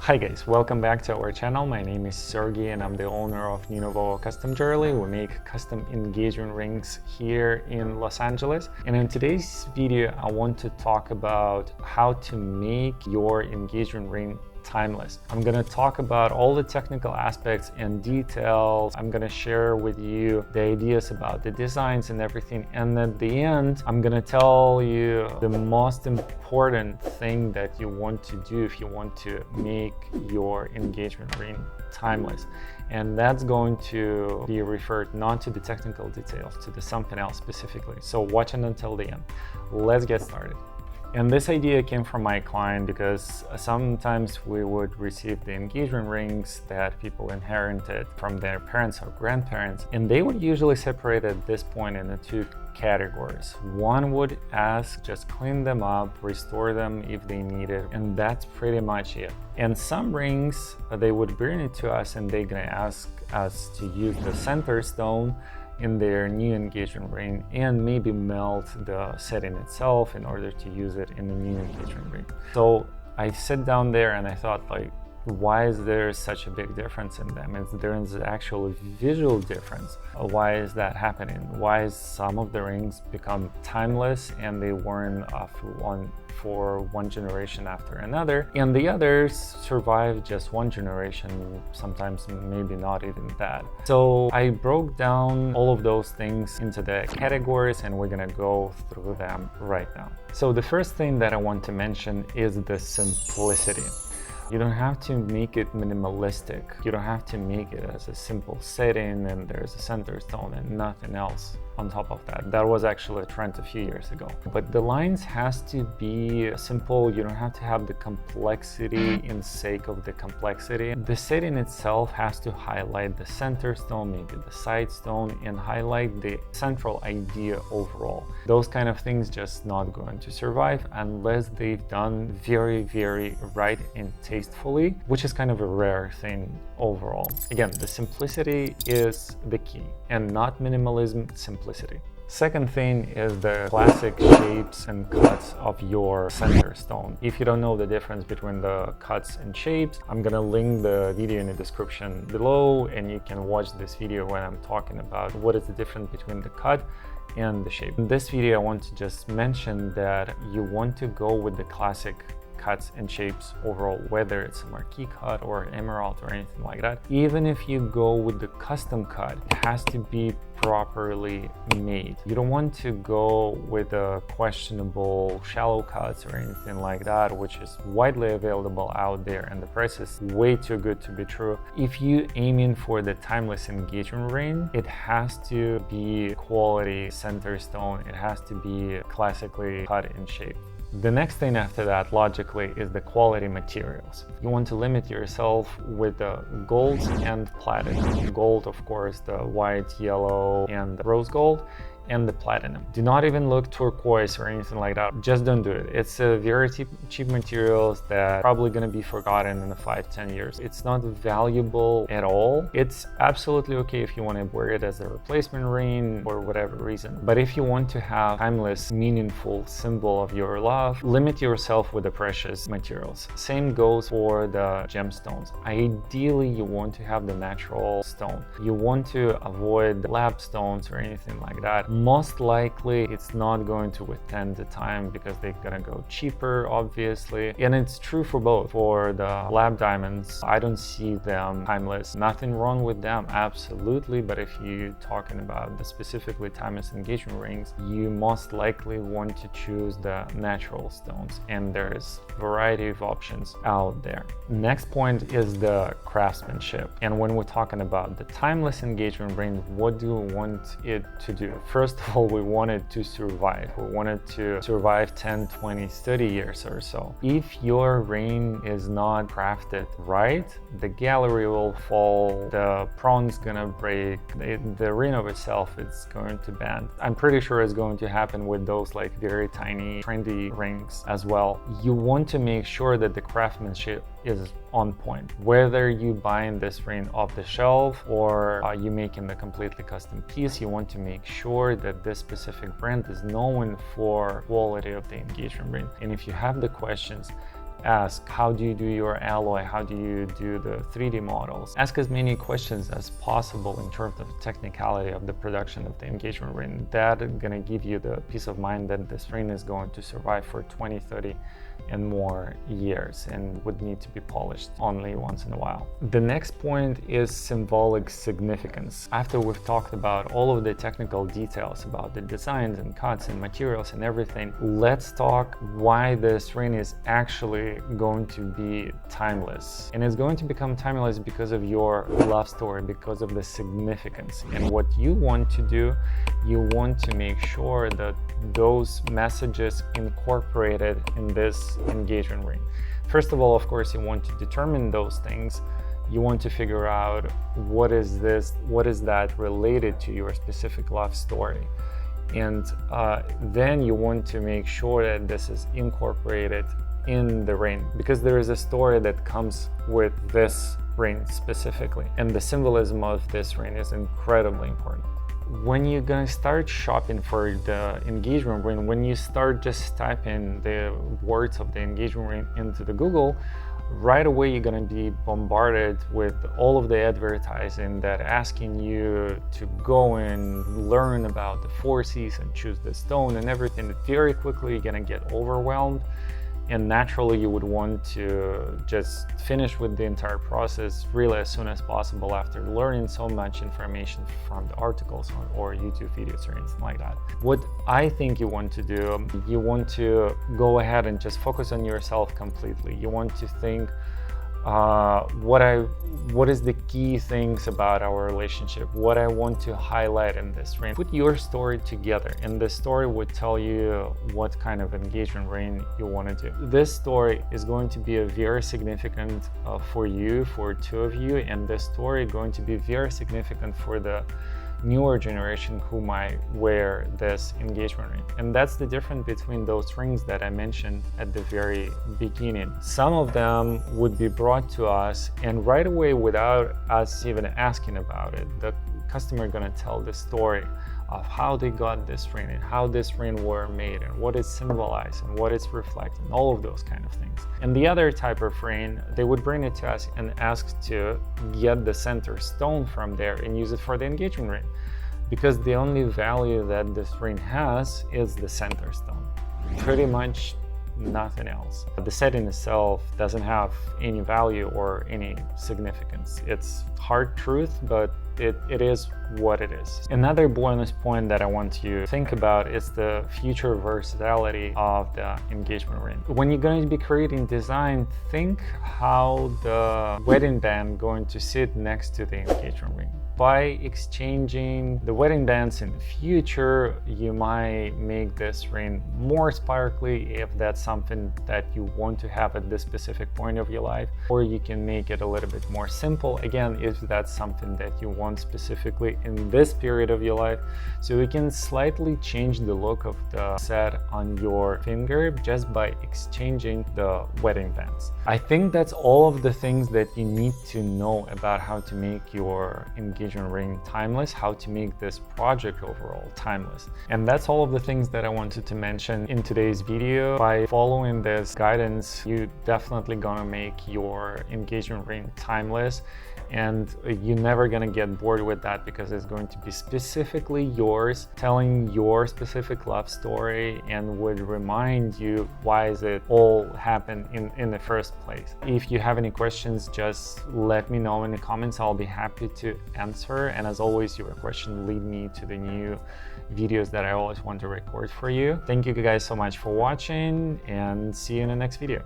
Hi guys, welcome back to our channel. My name is Sergey and I'm the owner of Nunovo Custom Jewelry. We make custom engagement rings here in Los Angeles. And in today's video, I want to talk about how to make your engagement ring timeless. I'm going to talk about all the technical aspects and details. I'm going to share with you the ideas about the designs and everything. And at the end, I'm going to tell you the most important thing that you want to do if you want to make your engagement ring timeless. And that's going to be referred not to the technical details, to the something else specifically. So watch it until the end. Let's get started. And this idea came from my client because sometimes we would receive the engagement rings that people inherited from their parents or grandparents, and they would usually separate at this point into two categories. One would ask, just clean them up, restore them if they need it, and that's pretty much it. And some rings, they would bring it to us and they're gonna ask us to use the center stone in their new engagement ring and maybe melt the setting itself in order to use it in the new engagement ring. So I sat down there and I thought, like, why is there such a big difference in them? There is actually visual difference. Why is that happening? Why is some of the rings become timeless and they worn for one generation after another, and the others survive just one generation, sometimes maybe not even that. So I broke down all of those things into the categories and we're gonna go through them right now. So the first thing that I want to mention is the simplicity. You don't have to make it minimalistic. You don't have to make it as a simple setting and there's a center stone and nothing else on top of that. That was actually a trend a few years ago. But the lines has to be simple. You don't have to have the complexity in sake of the complexity. The setting itself has to highlight the center stone, maybe the side stone, and highlight the central idea overall. Those kind of things just not going to survive unless they've done very, very right and tastefully, which is kind of a rare thing overall. Again, the simplicity is the key and not minimalism, simplicity. Second thing is the classic shapes and cuts of your center stone. If you don't know the difference between the cuts and shapes, I'm gonna link the video in the description below and you can watch this video when I'm talking about what is the difference between the cut and the shape. In this video, I want to just mention that you want to go with the classic cuts and shapes overall, whether it's a Marquise cut or emerald or anything like that. Even if you go with the custom cut, it has to be properly made. You don't want to go with the questionable shallow cuts or anything like that, which is widely available out there and the price is way too good to be true. If you aiming for the timeless engagement ring, it has to be quality center stone. It has to be classically cut and shaped. The next thing after that, logically, is the quality materials. You want to limit yourself with the golds and platinum. Gold, of course, the white, yellow, and rose gold, and the platinum. Do not even look turquoise or anything like that. Just don't do it. It's a very cheap materials that probably gonna be forgotten in the 5-10 years. It's not valuable at all. It's absolutely okay if you want to wear it as a replacement ring for whatever reason. But if you want to have timeless, meaningful symbol of your love, limit yourself with the precious materials. Same goes for the gemstones. Ideally, you want to have the natural stone. You want to avoid lab stones or anything like that. Most likely it's not going to withstand the time because they're gonna go cheaper, obviously. And it's true for both. For the lab diamonds, I don't see them timeless. Nothing wrong with them, absolutely. But if you're talking about the specifically timeless engagement rings, you most likely want to choose the natural stones. And there's a variety of options out there. Next point is the craftsmanship. And when we're talking about the timeless engagement ring, what do we want it to do? First of all, we want it to survive. We want it to survive 10, 20, 30 years or so. If your ring is not crafted right, the gallery will fall, the pron's gonna break, the ring of itself is going to bend. I'm pretty sure it's going to happen with those like very tiny, trendy rings as well. You want to make sure that the craftsmanship is on point. Whether you buying this ring off the shelf or you making the completely custom piece, you want to make sure that this specific brand is known for quality of the engagement ring. And if you have the questions, ask, how do you do your alloy? How do you do the 3D models? Ask as many questions as possible in terms of technicality of the production of the engagement ring. That's gonna give you the peace of mind that this ring is going to survive for 20, 30 and more years and would need to be polished only once in a while. The next point is symbolic significance. After we've talked about all of the technical details about the designs and cuts and materials and everything, let's talk why this ring is actually going to be timeless. And it's going to become timeless because of your love story, because of the significance. And what you want to do, you want to make sure that those messages incorporated in this engagement ring. First of all, of course, you want to determine those things. You want to figure out what is that related to your specific love story. And then you want to make sure that this is incorporated in the ring, because there is a story that comes with this ring specifically. And the symbolism of this ring is incredibly important. When you're gonna start shopping for the engagement ring, when you start just typing the words of the engagement ring into the Google, right away you're gonna be bombarded with all of the advertising that asking you to go and learn about the 4 C's and choose the stone and everything. Very quickly you're gonna get overwhelmed, and naturally you would want to just finish with the entire process really as soon as possible after learning so much information from the articles or YouTube videos or anything like that. What I think you want to do, you want to go ahead and just focus on yourself completely. You want to think, what is the key things about our relationship, what I want to highlight in this ring. Put your story together, and the story would tell you what kind of engagement ring you want to do. This story is going to be very significant for you, for two of you, and this story is going to be very significant for the newer generation who might wear this engagement ring. And that's the difference between those rings that I mentioned at the very beginning. Some of them would be brought to us, and right away, without us even asking about it, the customer gonna tell the story of how they got this ring and how this ring were made and what it symbolized and what it's reflecting, all of those kind of things. And the other type of ring, they would bring it to us and ask to get the center stone from there and use it for the engagement ring, because the only value that this ring has is the center stone. Pretty much nothing else. The set in itself doesn't have any value or any significance. It's hard truth, but it is what it is. Another bonus point that I want you to think about is the future versatility of the engagement ring. When you're going to be creating design, think how the wedding band going to sit next to the engagement ring. By exchanging the wedding bands in the future, you might make this ring more sparkly if that's something that you want to have at this specific point of your life, or you can make it a little bit more simple, again, if that's something that you want specifically in this period of your life. So you can slightly change the look of the set on your finger just by exchanging the wedding bands. I think that's all of the things that you need to know about how to make your engagement ring timeless, how to make this project overall timeless. And that's all of the things that I wanted to mention in today's video. By following this guidance, you definitely gonna make your engagement ring timeless, and you're never gonna get bored with that, because it's going to be specifically yours, telling your specific love story, and would remind you why is it all happened in the first place. If you have any questions, just let me know in the comments. I'll be happy to answer. And as always, your question lead me to the new videos that I always want to record for you. Thank you guys so much for watching, and see you in the next video.